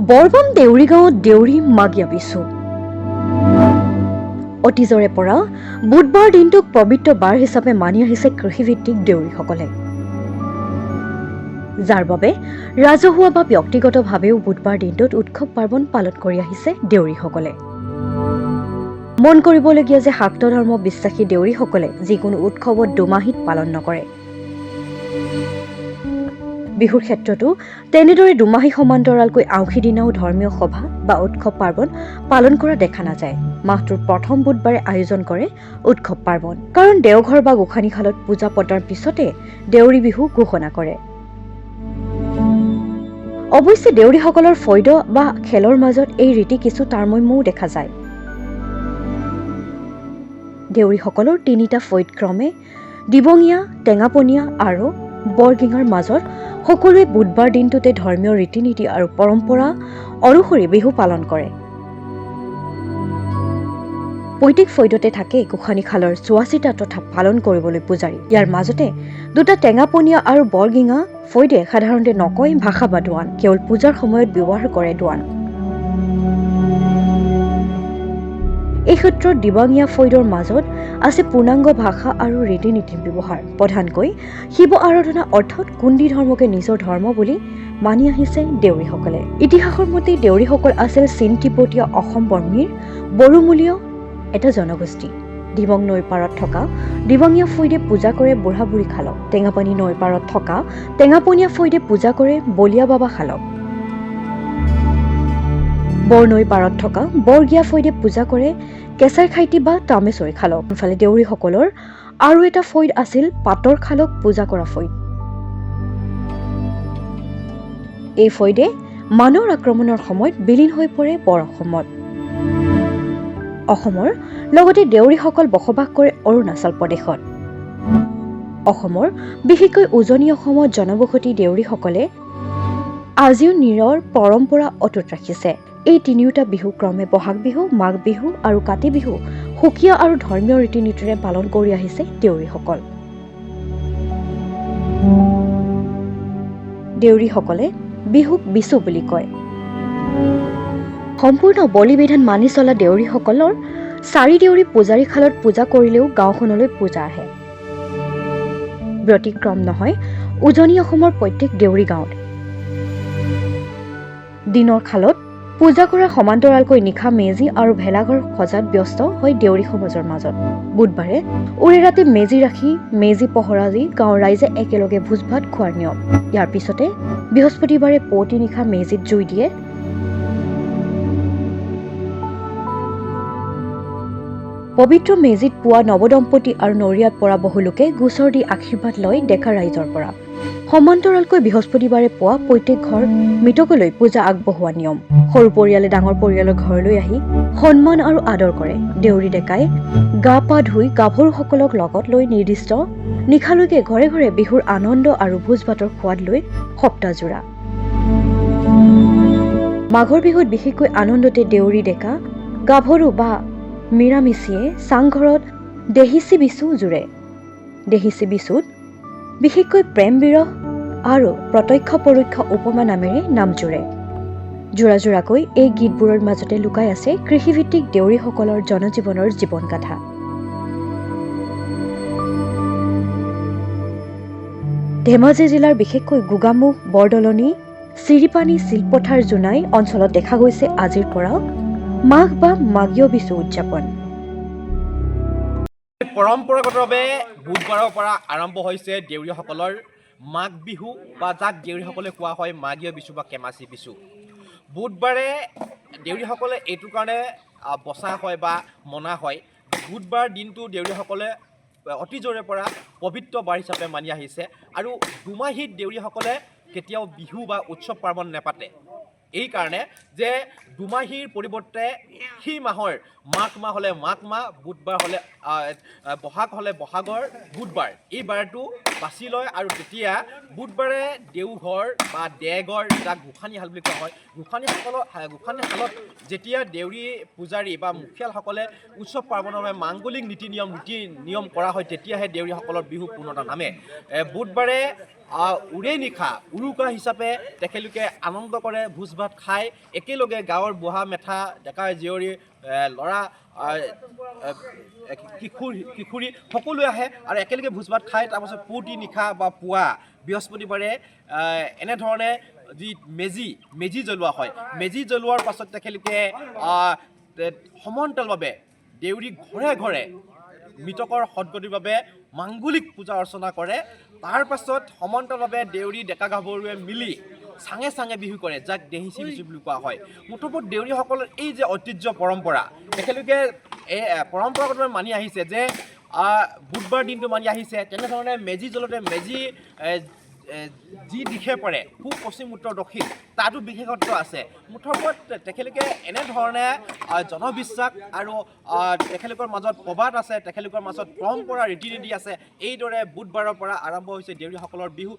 বৰবাম দেউৰী গাঁৱত দেউৰী মাগিয়া বিচু। অতীজৰে পৰা বুধবাৰ দিনটোক পবিত্ৰ বাৰ হিচাপে মানি আহিছে কৃষিভিত্তিক দেউৰীসকলে, যাৰ বাবে ৰাজহুৱা বা ব্যক্তিগতভাৱেও বুধবাৰ দিনটোত উৎসৱ পাৰ্বণ পালন কৰি আহিছে দেউৰীসকলে। মন কৰিবলগীয়া যে শাক্ত ধৰ্ম বিশ্বাসী দেউৰীসকলে যিকোনো উৎসৱত দুমাহীত পালন নকৰে। বিহুৰ ক্ষেত্ৰতো তেনেদৰে দুমাহী সমান্তৰালকৈ আউসী দিনাও ধৰ্মীয় সভা বা উৎসৱ পাৰ্বণ পালন কৰা দেখা নাযায়। মাহটোৰ প্ৰথম বুধবাৰে আয়োজন কৰে উৎসৱ পাৰ্বণ, কাৰণ দেওঘৰ বা গোসানীশালত পূজা পতাৰ পিছতে দেউৰী বিহু ঘোষণা কৰে। অৱশ্যে দেউৰীসকলৰ ফৈদ বা খেলৰ মাজত এই ৰীতি কিছু তাৰতম্যও দেখা যায়। দেউৰীসকলৰ তিনিটা ফৈদ ক্ৰমে দিবঙীয়া, টেঙাপনীয়া আৰু বৰগিঙাৰ মাজত সকলোৱে বুধবাৰ দিনটোতে ধৰ্মীয় ৰীতি নীতি আৰু পৰম্পৰা অনুসৰি বিহু পালন কৰে। প্ৰত্যেক ফৈদতে থাকে গোসানীশালৰ চোৱাচিতা তথা পালন কৰিবলৈ পূজাৰী। ইয়াৰ মাজতে দুটা টেঙাপনীয়া আৰু বৰগিঙা ফৈদে সাধাৰণতে নকয় ভাষা বা দোৱান, কেৱল পূজাৰ সময়ত ব্যৱহাৰ কৰে দোৱান। এই ক্ষেত্ৰত দিবাঙীয়া ফৈদৰ মাজত আছে পূৰ্ণাংগ ভাষা আৰু ৰীতি নীতিৰ ব্যৱহাৰ। প্ৰধানকৈ শিৱ আৰাধনা অৰ্থাৎ কুণ্ডী ধৰ্মকে নিজৰ ধৰ্ম বুলি মানি আহিছে দেউৰীসকলে। ইতিহাসৰ মতে দেউৰীসকল আছিল চীন তিব্বতীয় অসম বৰ্মীৰ বড়োমূলীয় এটা জনগোষ্ঠী। দিবং নৈৰ পাৰত থকা দিবাঙীয়া ফৈদে পূজা কৰে বুঢ়া বুঢ়ী খালক। টেঙাপানী নৈৰ পাৰত থকা টেঙাপনীয়া ফৈদে পূজা কৰে বলিয়া বাবা খালক। বৰনৈৰ পাৰত থকা বৰগীয়া ফৈদে পূজা কৰে কেঁচাই খাইটি বা তামেশ্বৰী খালক। ইফালে দেউৰীসকলৰ আৰু এটা ফৈদ আছিল পাতৰ খালক পূজা কৰা ফৈদ। এই ফৈদে মানৰ আক্ৰমণৰ সময়ত বিলীন হৈ পৰে বৰ অসমত। অসমৰ লগতে দেউৰীসকল বসবাস কৰে অৰুণাচল প্ৰদেশত। অসমৰ বিশেষকৈ উজনি অসমত জনবসতি দেউৰীসকলে আজিও নীৰৰ পৰম্পৰা অটুট ৰাখিছে। এই তিনিওটা বিহু ক্ৰমে বহাগ বিহু, মাঘ বিহু আৰু কাতি বিহু সুকীয়া আৰু ধৰ্মীয় ৰীতি নীতিৰে পালন কৰি আহিছে দেউৰীসকল। দেউৰীসকলে বিহুক বিচু বুলি কয়। সম্পূৰ্ণ বলি বিধান মানি চলা দেউৰীসকলৰ চাৰি দেউৰী পূজাৰী খালত পূজা কৰিলেও গাঁওখনলৈ পূজা আহে। ব্যতিক্ৰম নহয় উজনি অসমৰ প্ৰত্যেক দেউৰী গাঁৱত। দিনৰ খালত পূজা কৰাৰ সমান্তৰালকৈ নিশা মেজি আৰু ভেলাঘৰ সজাত ব্যস্ত হয় দেউৰী সমাজৰ মাজত। বুধবাৰে উৰে ৰাতি মেজি ৰাখি মেজি পহৰা দি গাঁৱৰ ৰাইজে একেলগে ভোজ ভাত খোৱাৰ নিয়ম। ইয়াৰ পিছতে বৃহস্পতিবাৰে পুৱতি নিশা মেজিত জুই দিয়ে। পবিত্ৰ মেজিত পোৱা নৱদম্পতি আৰু নৰিয়াত পৰা বহু লোকে গোচৰ দি আশীৰ্বাদ লয় ডেকা ৰাইজৰ পৰা। সমান্তৰালকৈ বৃহস্পতিবাৰে পুৱা প্ৰত্যেক ঘৰ মৃতকলৈ পূজা আগবঢ়োৱা নিয়ম। সৰু পৰিয়ালে ডাঙৰ পৰিয়ালৰ ঘৰলৈ আহি সন্মান আৰু আদৰ কৰে। দেউৰী ডেকাই গা পা ধুই গাভৰুসকলক লগত লৈ নিৰ্দিষ্ট নিশালৈকে ঘৰে ঘৰে বিহুৰ আনন্দ আৰু ভোজ ভাতৰ সোৱাদ লৈ সপ্তাহজোৰা। মাঘৰ বিহুত বিশেষকৈ আনন্দতে দেউৰী ডেকা গাভৰু বা মিৰামিচিয়ে চাংঘৰত দেহিচি বিচু জোৰে। দেহিচি বিচুত বিশেষকৈ প্ৰেম বিৰহ আৰু প্ৰত্যক্ষ পৰোক্ষ উপমা নামেৰে নাম জোৰে। জোৰা জোৰাকৈ এই গীতবোৰৰ মাজতে লুকাই আছে কৃষিভিত্তিক দেউৰীসকলৰ জনজীৱনৰ জীৱনগাথা। ধেমাজি জিলাৰ বিশেষকৈ গোগামুখ, বৰদলনি, চিৰিপানী, চিলপথাৰ, জোনাই অঞ্চলত দেখা গৈছে আজিৰ পৰা মাঘ বা মাঘীয় বিচু উদযাপন। পৰম্পৰাগতভাৱে বুধবাৰৰ পৰা আৰম্ভ হৈছে দেউৰীসকলৰ মাঘ বিহু বা যাক দেউৰীসকলে কোৱা হয় মাঘীয় বিচু বা কেমাচি বিচু। বুধবাৰে দেউৰীসকলে এইটো কাৰণে বচা হয় বা মনা হয়। বুধবাৰ দিনটো দেউৰীসকলে অতীজৰে পৰা পবিত্ৰ বাৰ হিচাপে মানি আহিছে আৰু দুমাহীত দেউৰীসকলে কেতিয়াও বিহু বা উৎসৱ পাৰ্বণ নেপাতে। এই কাৰণে যে দুমাহীৰ পৰিৱৰ্তে সেই মাহৰ মাঘ মাহ হ'লে মাঘ মাহ, বুধবাৰ হ'লে বহাগ হ'লে বহাগৰ বুধবাৰ এই বাৰটো বাছি লয় আৰু তেতিয়া বুধবাৰে দেওঘৰ বা দেগৰ যাক গোসাঁনীশাল বুলি কোৱা হয়, গোসাঁনীশালত যেতিয়া দেউৰী পূজাৰী বা মুখিয়ালসকলে উৎসৱ পাৰ্বণৰ বাবে মাংগলিক নীতি নিয়ম কৰা হয়, তেতিয়াহে দেউৰীসকলৰ বিহু পূৰ্ণতা নামে। বুধবাৰে উৰে নিশা উৰুকা হিচাপে তেখেতলোকে আনন্দ কৰে, ভোজ ভাত খাই একেলগে গাঁৱৰ বুঢ়া মেথা ডেকা জীয়ৰী ল'ৰা কিশোৰী সকলোৱে আহে আৰু একেলগে ভোজ ভাত খাই তাৰপাছত পুৱতি নিশা বা পুৱা বৃহস্পতিবাৰে এনেধৰণে যি মেজি জ্বলোৱা হয়, মেজি জ্বলোৱাৰ পাছত তেখেতলোকে সমান্তৰালভাৱে দেউৰী ঘৰে ঘৰে মৃতকৰ সদগতিৰ বাবে মাংগলিক পূজা অৰ্চনা কৰে। তাৰ পাছত সমান্তৰালভাৱে দেউৰী ডেকা গাভৰুৱে মিলি চাঙে চাঙে বিহু কৰে, যাক দেহিচি বিচু বুলি কোৱা হয়। মুঠৰ দেউৰীসকলৰ এই যে ঐতিহ্য পৰম্পৰা, তেখেতলোকে এই পৰম্পৰাগতভাৱে মানি আহিছে যে বুধবাৰ দিনটো মানি আহিছে। তেনেধৰণে মেজি জ্বলোতে মেজি যি দিশে পৰে পূব পশ্চিম উত্তৰ দক্ষিণ তাতো বিশেষত্ব আছে। মুঠৰ ওপৰত তেখেতলোকে এনেধৰণে জনবিশ্বাস আৰু তেখেতলোকৰ মাজত প্ৰবাদ আছে, তেখেতলোকৰ মাজত পৰম্পৰা ৰীতি নীতি আছে। এইদৰে বুধবাৰৰ পৰা আৰম্ভ হৈছে দেউৰীসকলৰ বিহু।